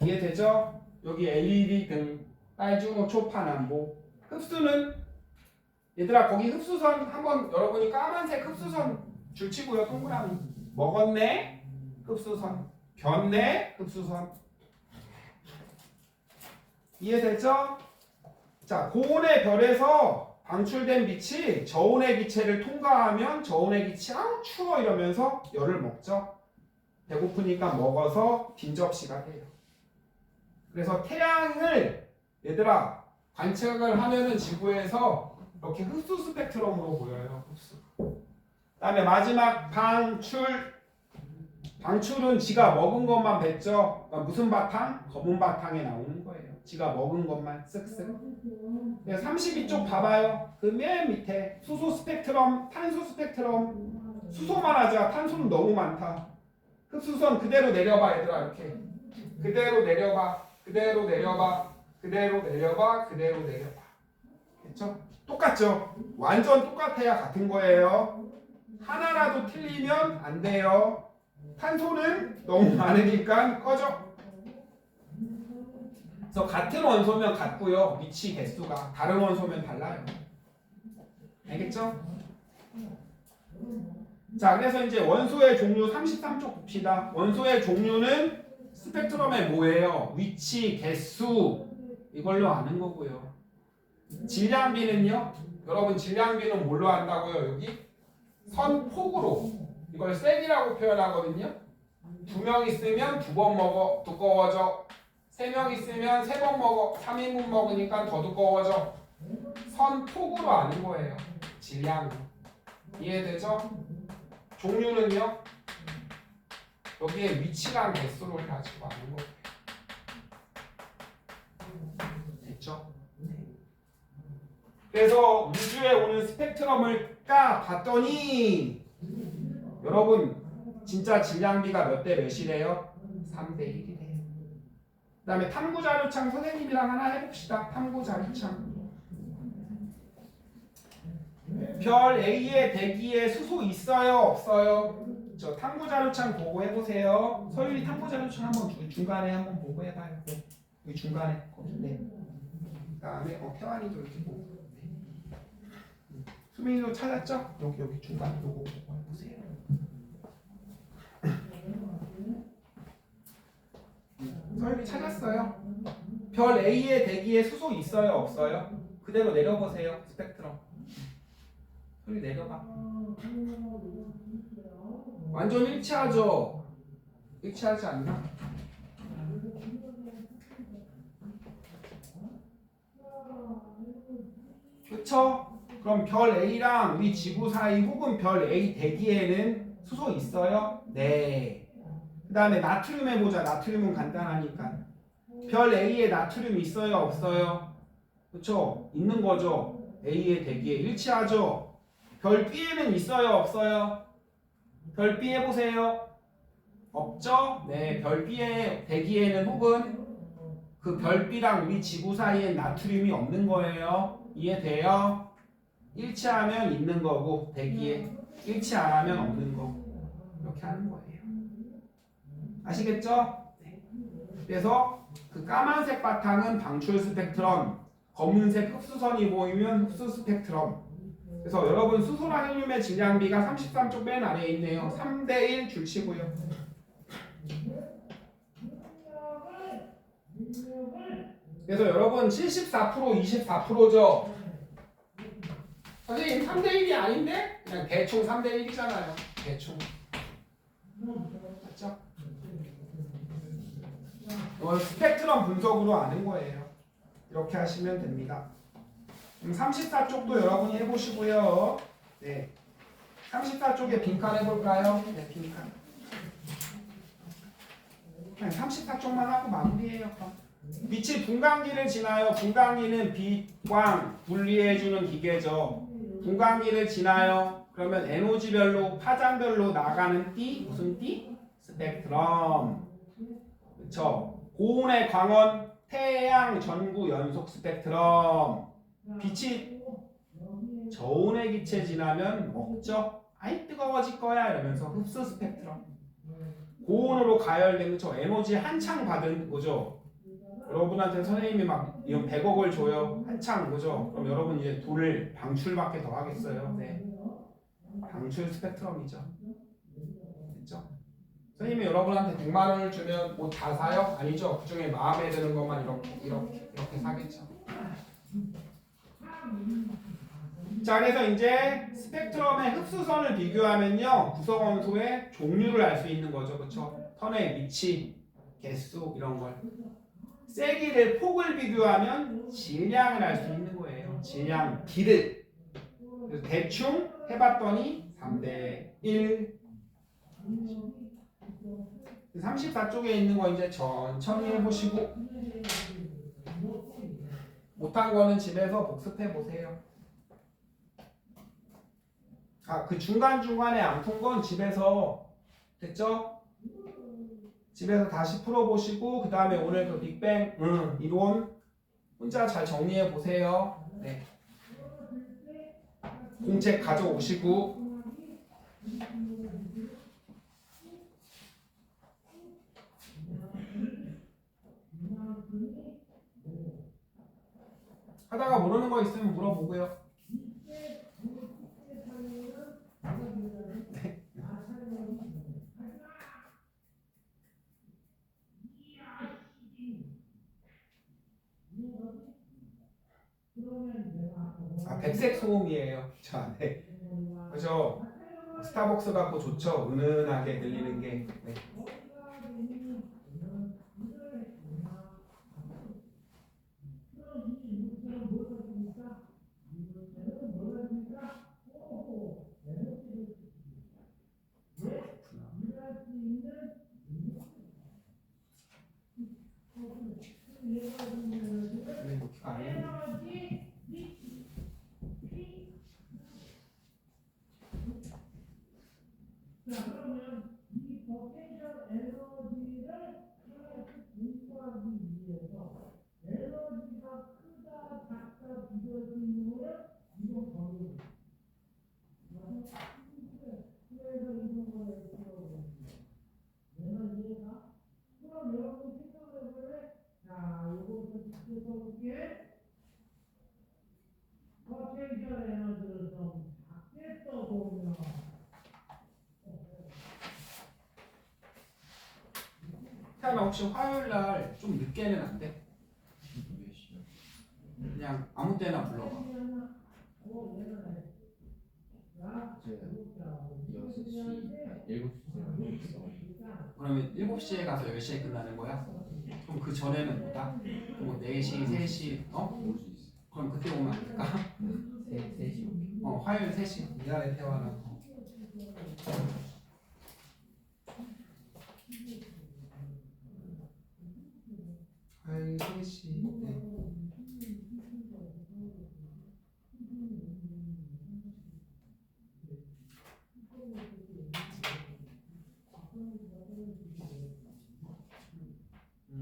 이해되죠? 여기 LED 등, 빨주노, 초파남보. 흡수는 얘들아 거기 흡수선 한번 여러분이 까만색 흡수선 줄치고요. 동그라미. 먹었네? 흡수선. 변네? 흡수선. 이해되죠? 자, 고온의 별에서 방출된 빛이 저온의 기체를 통과하면 저온의 기체 아우 추워 이러면서 열을 먹죠. 배고프니까 먹어서 빈 접시가 돼요. 그래서 태양을 얘들아 관측을 하면은 지구에서 이렇게 흡수 스펙트럼으로 보여요. 흡수. 그다음에 마지막 방출은 지가 먹은 것만 뱉죠. 그러니까 무슨 바탕? 검은 바탕에 나오는 거예요. 지가 먹은 것만 쓱쓱. 32쪽 봐봐요. 그 맨 밑에 수소 스펙트럼, 탄소 스펙트럼. 수소만 하자. 탄소는 너무 많다. 흡수선 그대로 내려봐 얘들아 이렇게. 그대로 내려봐. 그대로 내려봐. 그대로 내려봐. 그대로 내려봐. 됐죠? 똑같죠? 완전 똑같아야 같은 거예요. 하나라도 틀리면 안 돼요. 탄소는 너무 많으니까 꺼져. 그래서 같은 원소면 같고요. 위치 개수가 다른 원소면 달라요. 알겠죠? 자, 그래서 이제 원소의 종류 33쪽 봅시다. 원소의 종류는 스펙트럼의 뭐예요? 위치, 개수 이걸로 아는 거고요. 질량비는요? 여러분 질량비는 뭘로 한다고요? 여기 선폭으로 이걸 셀이라고 표현하거든요. 2명 있으면 2번 먹어 두꺼워져. 3명 있으면 3번 먹어 3인분 먹으니까 더 두꺼워져. 선폭으로 아는 거예요. 질량. 이해되죠? 종류는요. 여기에 위치랑 개수를 가지고 아는 거예요. 됐죠? 그래서 우주에 오는 스펙트럼을 까 봤더니 여러분 진짜 질량비가 몇 대 몇이래요? 3대 1이래요. 그 다음에 탐구자료창 선생님이랑 하나 해봅시다. 탐구자료창. 별 A의 대기에 수소 있어요? 없어요? 저 탐구자료창 보고 해보세요. 서율이 탐구자료창 한번 중간에 한번 보고 해봐요. 여기 중간에. 네. 그 다음에 태환이도 이렇게 보고. 수민이도 찾았죠? 여기 중간 요거 보고 해보세요. 서율이 찾았어요. 별 A의 대기에 수소 있어요? 없어요? 그대로 내려보세요. 스펙트럼. 서율이 내려봐. 완전 일치하죠? 일치하지 않나? 그쵸? 그럼 별 A랑 우리 지구 사이 혹은 별 A 대기에는 수소 있어요? 네. 그 다음에 나트륨 해보자. 나트륨은 간단하니까. 별 A에 나트륨 있어요, 없어요? 그쵸? 있는 거죠. A의 대기에 일치하죠. 별 B에는 있어요, 없어요? 별 B 해보세요. 없죠? 네, 별 B의 대기에는 혹은 그 별 B랑 우리 지구 사이엔 나트륨이 없는 거예요. 이해돼요? 일치하면 있는 거고 대기에 일치 안 하면 없는 거. 이렇게 하는 거예요. 아시겠죠? 네. 그래서 그 까만색 바탕은 방출 스펙트럼, 검은색 흡수선이 보이면 흡수 스펙트럼. 그래서 여러분 수소랑 헬륨의 질량비가 33쪽 맨 아래에 있네요. 3대1 줄치고요. 그래서 여러분 74% 24%죠. 선생님 3대1이 아닌데? 그냥 대충 3대1이잖아요. 대충. 맞죠? 이건 스펙트럼 분석으로 아는 거예요. 이렇게 하시면 됩니다. 34쪽도 여러분이 해보시고요. 네. 34쪽에 빈칸 해볼까요? 네, 빈칸. 그냥 34쪽만 하고 마무리해요. 그럼. 빛이 분광기를 지나요. 분광기는 빛광 분리해주는 기계죠. 분광기를 지나요. 그러면 에너지별로 파장별로 나가는 띠 무슨 띠? 스펙트럼. 그렇죠. 고온의 광원 태양 전구 연속 스펙트럼. 빛이 저온의 기체 지나면 먹죠. 아이 뜨거워질 거야 이러면서 흡수 스펙트럼. 고온으로 가열되면 저 에너지 한창 받은 거죠. 여러분한테 선생님이 막 이런 100억을 줘요. 한창 그죠? 그럼 여러분 이제 돈을 방출밖에 더 하겠어요. 네. 방출 스펙트럼이죠. 됐죠? 선생님이 여러분한테 100만 원을 주면 뭐 다 사요? 아니죠. 그 중에 마음에 드는 것만 이렇게 사겠죠. 자, 그래서 이제 스펙트럼의 흡수선을 비교하면요. 구성원소의 종류를 알 수 있는 거죠. 그렇죠? 턴의 위치, 개수 이런 걸. 세기를 폭을 비교하면 질량을 알 수 있는 거예요. 질량 B를. 그래서 대충 해봤더니 3대1. 34쪽에 있는 거 이제 천천히 해보시고 못한 거는 집에서 복습해 보세요. 아, 그 중간중간에 안 푼 건 집에서 됐죠? 집에서 다시 풀어보시고 그 다음에 오늘 그 빅뱅 이론 혼자 잘 정리해 보세요. 네. 공책 가져오시고 하다가 모르는 거 있으면 물어보고요. 네. 아, 백색 소음이에요. 자, 네. 그죠? 스타벅스 갖고 좋죠? 은은하게 들리는 게. 네. 태연아 혹시 화요일 날 좀 늦게는 안 돼? 그냥 아무 때나 불러봐. 그러면 7시에 가서 10시에 끝나는 거야? 그럼 그 전에는 뭐다? 뭐 4시, 3시, 어? 그럼 그때 오면 안 될까? 3시. 화요일 3시. 미안해 태연아. 화요일 2는 3시. 네.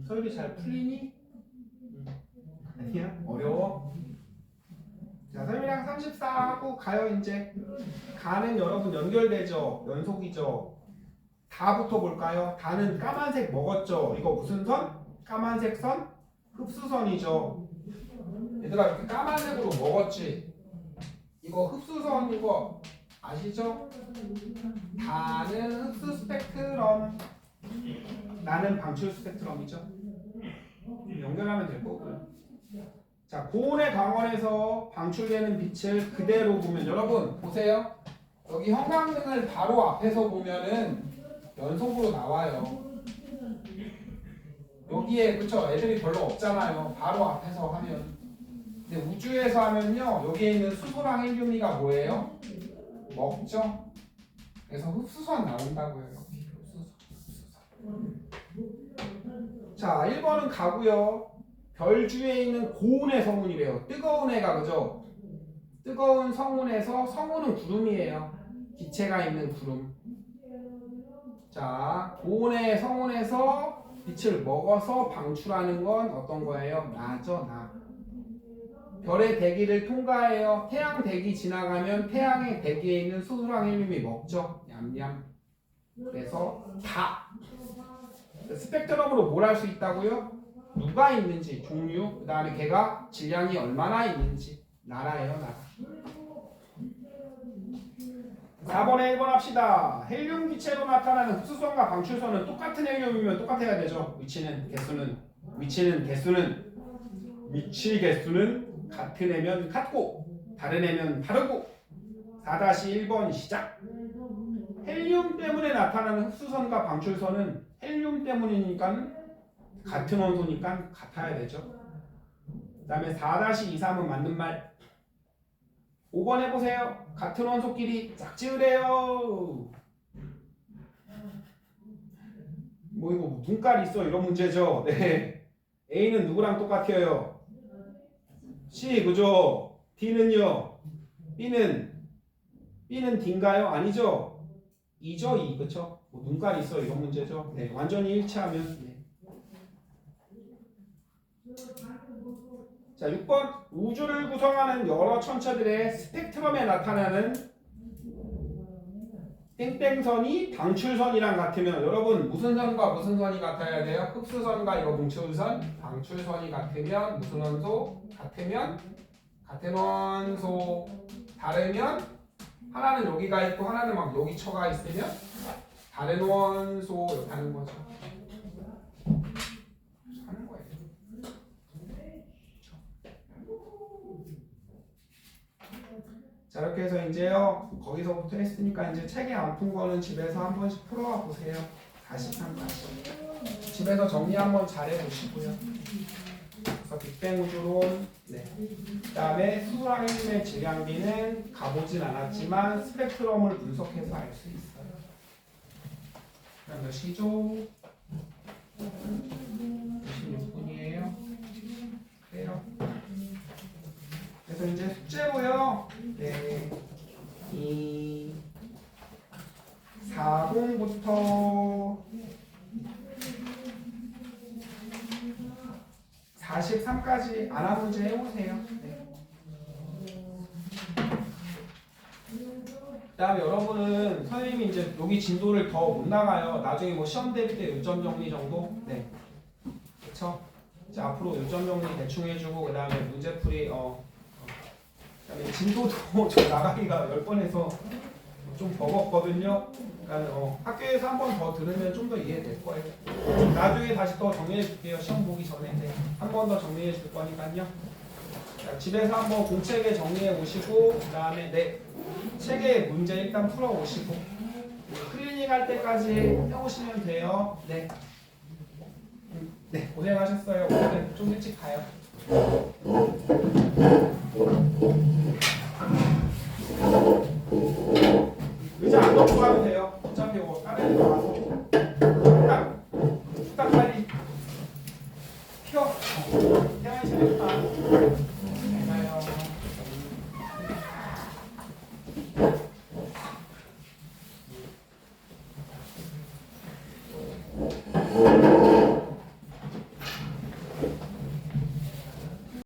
서율이 잘 풀리니? 아니야? 어려워? 자, 서율이랑 34 하고 가요 이제. 가는 여러분 연결되죠? 연속이죠? 다부터 볼까요? 다는 까만색 먹었죠? 이거 무슨 선? 까만색 선? 흡수선이죠. 얘들아 이렇게 까만색으로 먹었지? 이거 흡수선 이거 아시죠? 다는 흡수 스펙트럼, 나는 방출 스펙트럼이죠. 연결하면 될 거고요. 자, 고온의 강원에서 방출되는 빛을 그대로 보면 여러분 보세요. 여기 형광등을 바로 앞에서 보면은 연속으로 나와요. 여기에 그쵸? 애들이 별로 없잖아요. 바로 앞에서 하면. 근데 우주에서 하면요. 여기에 있는 수소랑 헬륨이가 뭐예요? 먹죠? 그래서 흡수선 나온다고요. 여기 흡수선. 자, 1번은 가고요. 별주에 있는 고온의 성운이래요. 뜨거운 애가 그죠? 뜨거운 성운에서 성운은 구름이에요. 기체가 있는 구름. 자, 고온의 성운에서 빛을 먹어서 방출하는 건 어떤 거예요? 나죠, 나. 별의 대기를 통과해요. 태양 대기 지나가면 태양의 대기에 있는 수소랑 헬륨이 먹죠. 냠냠. 그래서 다. 스펙트럼으로 뭘 할 수 있다고요? 누가 있는지, 종류, 그 다음에 걔가 질량이 얼마나 있는지. 나라예요, 나라. 4번에 1번 합시다. 헬륨 기체로 나타나는 흡수선과 방출선은 똑같은 헬륨이면 똑같아야 되죠. 위치 개수는 같은 애면 같고 다른 애면 다르고. 4-1번 시작. 헬륨 때문에 나타나는 흡수선과 방출선은 헬륨 때문이니까 같은 원소니까 같아야 되죠. 그 다음에 4-2-3은 맞는 말. 5번 해보세요. 같은 원소끼리 짝지으래요. 뭐 이거 눈깔 있어 이런 문제죠. 네. A는 누구랑 똑같아요? C 그죠? D는요? B는 D인가요? 아니죠? 2죠 2 그쵸? 뭐 눈깔 있어 이런 문제죠. 네. 완전히 일치하면. 네. 자, 6번. 우주를 구성하는 여러 천체들의 스펙트럼에 나타나는 땡땡선이 방출선이랑 같으면 여러분 무슨 선과 무슨 선이 같아야 돼요? 흡수선과 이거 방출선. 방출선이 같으면 무슨 원소? 같으면 같은 원소. 다르면 하나는 여기가 있고 하나는 막 여기 처가 있으면 다른 원소 이렇게 하는 거죠. 하는 거예요. 자, 이렇게 해서 이제요 거기서부터 했으니까 이제 책에 안 푼 거는 집에서 한 번씩 풀어와 보세요. 다시 한번씩 집에서 정리 한번 잘해 보시고요. 그래서 빅뱅 우주론, 네. 그다음에 수소랑 헬륨의 질량비는 가보진 않았지만 스펙트럼을 분석해서 알 수 있어요. 그다음 몇 시죠? 26분이에요. 그래요. 그래서 이제 숙제로요. 네. 이 40부터 43까지 안화 문제 해보세요. 네. 그 다음에 여러분은 선생님이 이제 여기 진도를 더 못 나가요. 나중에 뭐 시험 대비 때 요점 정리 정도? 네. 그쵸? 이제 앞으로 요점 정리 대충 해주고, 그 다음에 문제풀이, 그다음에 진도도 저 나가기가 10번 해서 좀 버겁거든요. 그러니까 학교에서 한 번 더 들으면 좀 더 이해될 거예요. 나중에 다시 더 정리해 줄게요. 시험 보기 전에. 네. 한 번 더 정리해 줄 거니까요. 자, 집에서 한번 공책에 정리해 오시고, 그 다음에 네, 책에 문제 일단 풀어 오시고, 클리닝 할 때까지 해오시면 돼요. 네. 네, 고생하셨어요. 오늘은 좀 일찍 가요. 의자 안 놓고 가도 돼요. 어차피 뭐 다른 거 나와서 딱 빨리 펴.